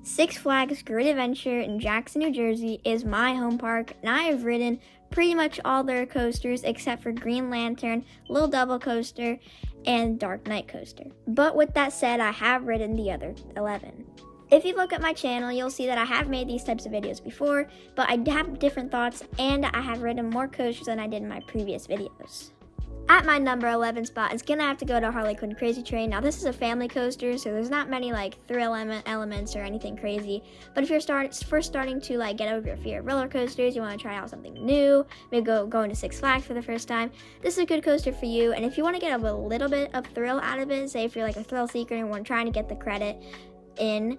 Six Flags Great Adventure in Jackson, New Jersey is my home park, and I have ridden pretty much all their coasters except for Green Lantern, Little Double Coaster, and Dark Knight Coaster. But with that said, I have ridden the other 11. If you look at my channel, you'll see that I have made these types of videos before, but I have different thoughts, and I have ridden more coasters than I did in my previous videos. At my number 11 spot is gonna have to go to Harley Quinn Crazy Train. Now this is a family coaster, so there's not many like thrill elements or anything crazy. But if you're first starting to like get over your fear of roller coasters, you want to try out something new, maybe go into Six Flags for the first time, this is a good coaster for you. And if you want to get a little bit of thrill out of it, say if you're like a thrill seeker and want trying to get the credit in,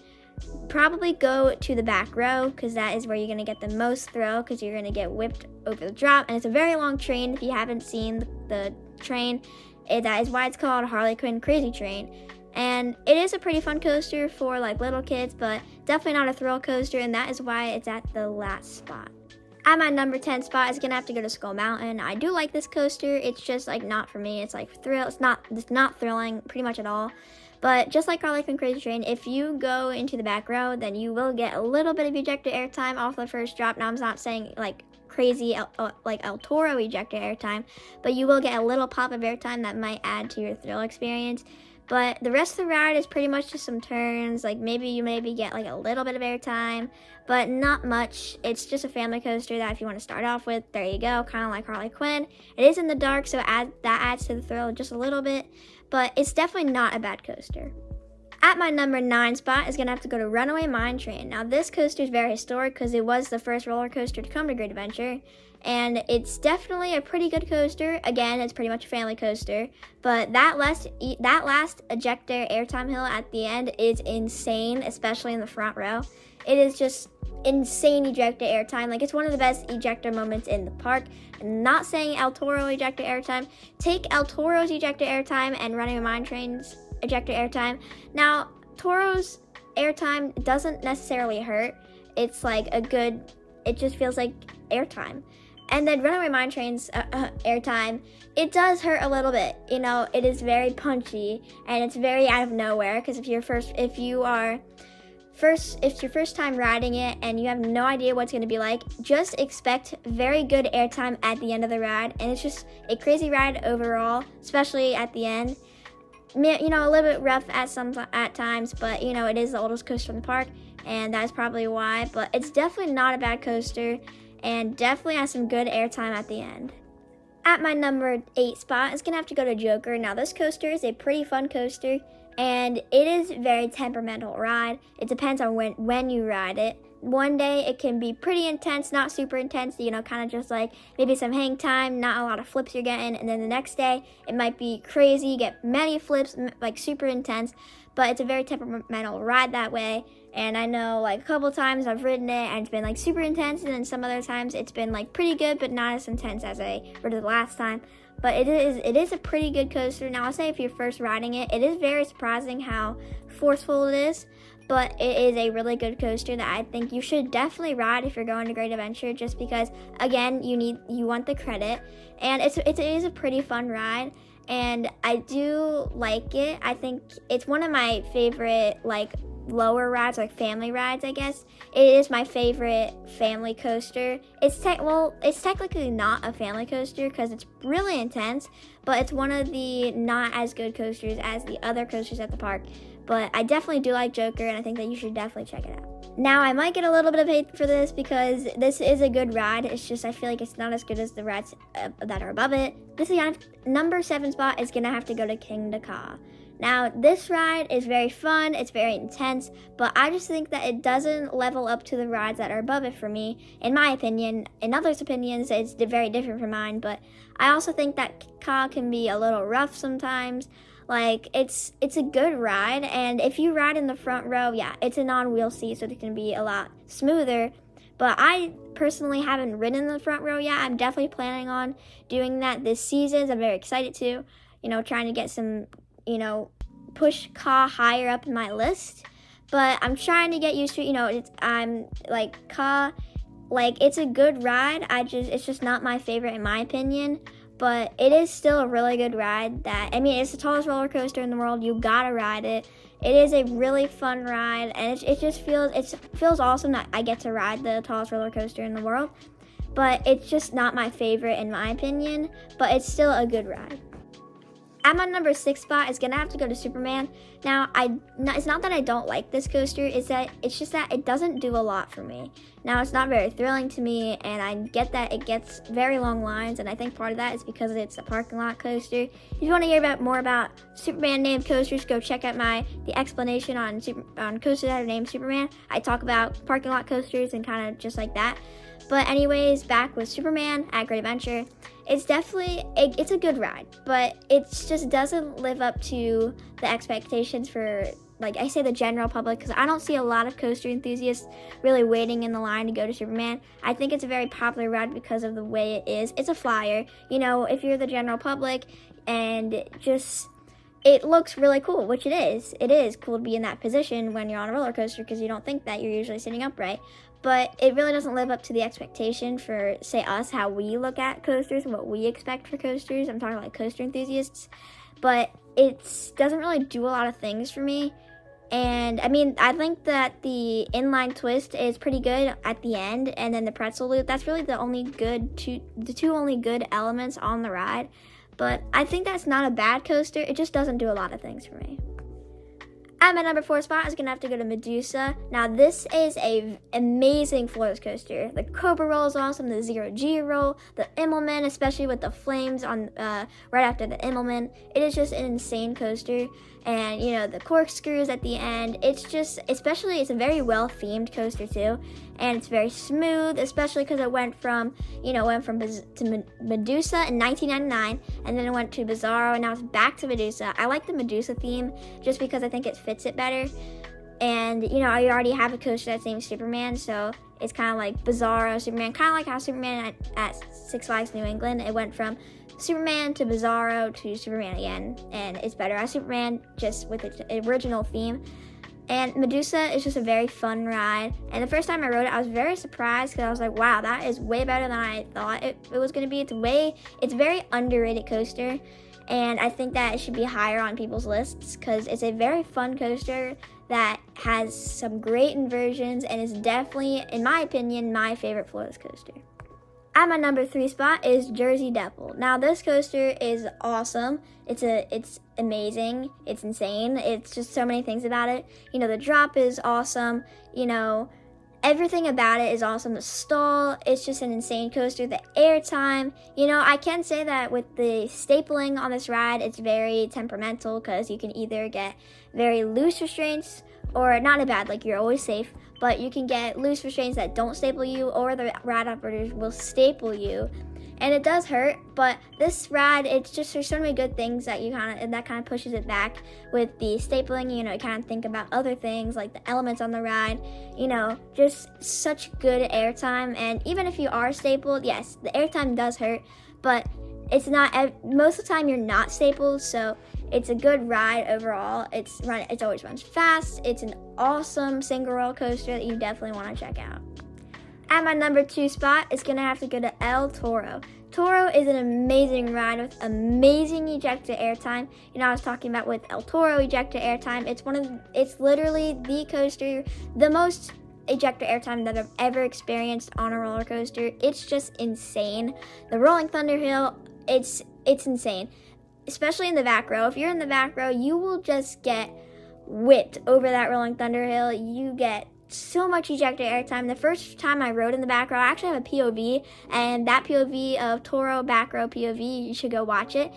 probably go to the back row, because that is where you're going to get the most thrill, because you're going to get whipped over the drop. And it's a very long train. If you haven't seen the train, that is why it's called Harley Quinn Crazy Train. And it is a pretty fun coaster for like little kids, but definitely not a thrill coaster, and that is why it's at the last spot. At my number 10 spot is gonna have to go to Skull Mountain. I do like this coaster. It's just like not for me. It's like thrill. It's not thrilling pretty much at all. But just like Harley Quinn Crazy Train, if you go into the back row, then you will get a little bit of ejector airtime off the first drop. Now I'm not saying like crazy like El Toro ejector airtime, but you will get a little pop of airtime that might add to your thrill experience. But the rest of the ride is pretty much just some turns. Like maybe you get like a little bit of airtime, but not much. It's just a family coaster that if you want to start off with, there you go, kind of like Harley Quinn. It is in the dark, so that adds to the thrill just a little bit, but it's definitely not a bad coaster. At my number 9 spot is going to have to go to Runaway Mine Train. Now this coaster is very historic because it was the first roller coaster to come to Great Adventure, and it's definitely a pretty good coaster. Again, it's pretty much a family coaster, but that last ejector airtime hill at the end is insane, especially in the front row. It is just insane ejector airtime. Like, it's one of the best ejector moments in the park. I'm not saying El Toro ejector airtime. Take El Toro's ejector airtime and Runaway Mine Train's ejector airtime. Now, Toro's airtime doesn't necessarily hurt. It's like it just feels like airtime. And then Runaway Mine Train's airtime, it does hurt a little bit. You know, it is very punchy and it's very out of nowhere, because if it's your first time riding it and you have no idea what's going to be like, just expect very good airtime at the end of the ride. And it's just a crazy ride overall, especially at the end. You know, a little bit rough at times, but you know, it is the oldest coaster in the park, and that's probably why. But it's definitely not a bad coaster, and definitely has some good airtime at the end. At my number 8 spot is gonna have to go to Joker. Now this coaster is a pretty fun coaster, and it is a very temperamental ride. It depends on when you ride it. One day it can be pretty intense, not super intense, you know, kind of just like maybe some hang time, not a lot of flips you're getting. And then the next day it might be crazy, you get many flips, like super intense, but it's a very temperamental ride that way. And I know like a couple times I've ridden it and it's been like super intense, and then some other times it's been like pretty good but not as intense as I rode it the last time. But it is a pretty good coaster. Now I'll say if you're first riding it, it is very surprising how forceful it is, but it is a really good coaster that I think you should definitely ride if you're going to Great Adventure, just because again you want the credit, and it is a pretty fun ride, and I do like it. I think it's one of my favorite like lower rides, like family rides, I guess. It is my favorite family coaster. It's technically not a family coaster because it's really intense, but it's one of the not as good coasters as the other coasters at the park. But I definitely do like Joker, and I think that you should definitely check it out. Now, I might get a little bit of hate for this because this is a good ride. It's just I feel like it's not as good as the rides that are above it. This number 7 spot is gonna have to go to King Ka. Now, this ride is very fun, it's very intense, but I just think that it doesn't level up to the rides that are above it for me, in my opinion. In others' opinions, it's very different from mine, but I also think that Ka can be a little rough sometimes. Like, it's a good ride, and if you ride in the front row, yeah, it's a non-wheel seat, so it can be a lot smoother. But I personally haven't ridden in the front row yet. I'm definitely planning on doing that this season, so I'm very excited to, trying to get some, push Ka higher up in my list. But I'm trying to get used to it. I'm like Ka, like it's a good ride. It's just not my favorite in my opinion. but it is still a really good ride. It's the tallest roller coaster in the world. You gotta ride it. It is a really fun ride, and it feels awesome that I get to ride the tallest roller coaster in the world. But it's just not my favorite in my opinion, but it's still a good ride. At my number 6 spot is gonna have to go to Superman. Now, it's not that I don't like this coaster, it's just that it doesn't do a lot for me. Now, it's not very thrilling to me, and I get that it gets very long lines, and I think part of that is because it's a parking lot coaster. If you want to hear more about Superman named coasters, go check out the explanation on coasters that are named Superman. I talk about parking lot coasters and kind of just like that. But anyways, back with Superman at Great Adventure. It's definitely, it's a good ride, but it just doesn't live up to the expectations for, like I say, the general public, because I don't see a lot of coaster enthusiasts really waiting in the line to go to Superman. I think it's a very popular ride because of the way it is. It's a flyer, if you're the general public, and it looks really cool, which it is. It is cool to be in that position when you're on a roller coaster because you don't think that you're usually sitting upright. But it really doesn't live up to the expectation for, say, us, how we look at coasters and what we expect for coasters. I'm talking like coaster enthusiasts. But it doesn't really do a lot of things for me. And, I think that the inline twist is pretty good at the end. And then the pretzel loop, that's really the two only good elements on the ride. But I think that's not a bad coaster. It just doesn't do a lot of things for me. At my number 4 spot is going to have to go to Medusa. Now, this is a amazing float coaster. The Cobra roll is awesome, the Zero G roll, the Immelman, especially with the flames on right after the Immelman. It is just an insane coaster. And, the corkscrews at the end. It's a very well-themed coaster, too. And it's very smooth, especially because it went from Medusa in 1999, and then it went to Bizarro, and now it's back to Medusa. I like the Medusa theme just because I think it fits it better. And, I already have a coaster that's named Superman, so it's kind of like Bizarro, Superman, kind of like how Superman at Six Flags New England, it went from Superman to Bizarro to Superman again, and it's better as Superman, just with its original theme. And Medusa is just a very fun ride, and the first time I rode it, I was very surprised because I was like, wow, that is way better than I thought it was going to be. It's a very underrated coaster, and I think that it should be higher on people's lists because it's a very fun coaster that has some great inversions and is definitely, in my opinion, my favorite float coaster. At my number 3 spot is Jersey Devil. Now, this coaster is awesome. It's amazing. It's insane. It's just so many things about it. The drop is awesome. Everything about it is awesome. The stall, it's just an insane coaster. The airtime, I can say that with the stapling on this ride, it's very temperamental because you can either get very loose restraints or not a bad, like you're always safe, but you can get loose restraints that don't staple you, or the ride operators will staple you. And it does hurt, but this ride, there's so many good things that that kind of pushes it back with the stapling. You kind of think about other things like the elements on the ride, just such good airtime. And even if you are stapled, yes, the airtime does hurt, but it's not, most of the time you're not stapled, so it's a good ride overall. It always runs fast. It's an awesome single roller coaster that you definitely want to check out. At my number 2 spot, it's going to have to go to El Toro. Toro is an amazing ride with amazing ejector airtime. I was talking about with El Toro ejector airtime. It's literally the coaster, the most ejector airtime that I've ever experienced on a roller coaster. It's just insane. The Rolling Thunder Hill, it's insane. Especially in the back row. If you're in the back row, you will just get whipped over that Rolling Thunder Hill. You get so much ejector airtime. The first time I rode in the back row, I actually have a POV, and that POV of Toro back row POV, you should go watch it.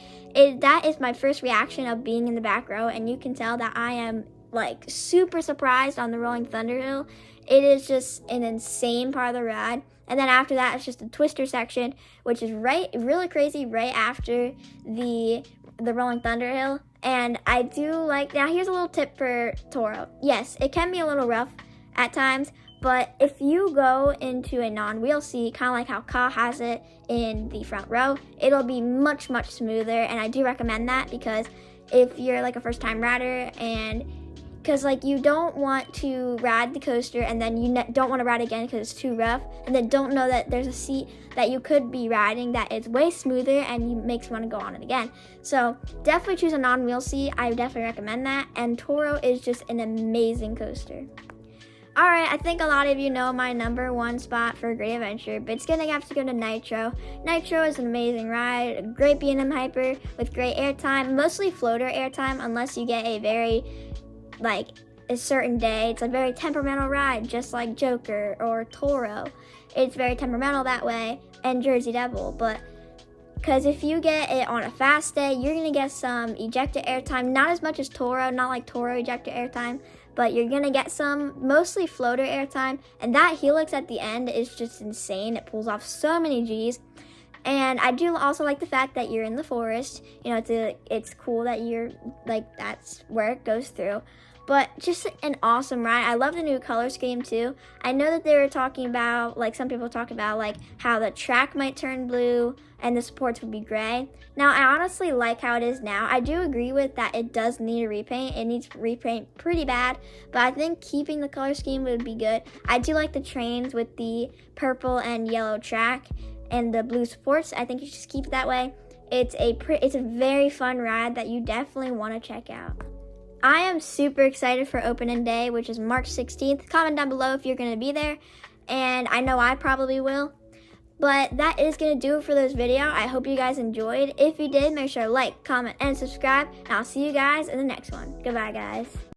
That is my first reaction of being in the back row, and you can tell that I am like super surprised on the Rolling Thunder Hill. It is just an insane part of the ride. And then after that, it's just a twister section, which is really crazy right after the Rolling Thunder Hill. And I do like, now here's a little tip for Toro. Yes, it can be a little rough at times, but if you go into a non-wheel seat, kind of like how Ka has it in the front row, it'll be much, much smoother. And I do recommend that because if you're like a first-time rider and because like you don't want to ride the coaster and then you don't want to ride again because it's too rough, and then don't know that there's a seat that you could be riding that is way smoother and you makes you want to go on it again. So definitely choose a non-wheel seat. I definitely recommend that. And Toro is just an amazing coaster. All right, I think a lot of you know my number one spot for Great Adventure, but it's gonna have to go to Nitro. Nitro is an amazing ride, a great B&M Hyper with great airtime, mostly floater airtime unless you get a very, like, a certain day. It's a very temperamental ride, just like Joker or Toro. It's very temperamental that way, and Jersey Devil, but because if you get it on a fast day, you're gonna get some ejector airtime, not as much as Toro, not like Toro ejector airtime, but you're gonna get some mostly floater airtime, and that helix at the end is just insane. It pulls off so many G's. And I do also like the fact that you're in the forest. You know, it's cool that you're like, that's where it goes through. But just an awesome ride. I love the new color scheme too. I know that they were talking about, like some people talk about like how the track might turn blue and the supports would be gray. Now I honestly like how it is now. I do agree with that it does need a repaint. It needs repaint pretty bad, but I think keeping the color scheme would be good. I do like the trains with the purple and yellow track and the blue supports. I think you should just keep it that way. It's a very fun ride that you definitely want to check out. I am super excited for opening day, which is March 16th. Comment down below if you're going to be there, and I know I probably will. But that is going to do it for this video. I hope you guys enjoyed. If you did, make sure to like, comment, and subscribe, and I'll see you guys in the next one. Goodbye, guys.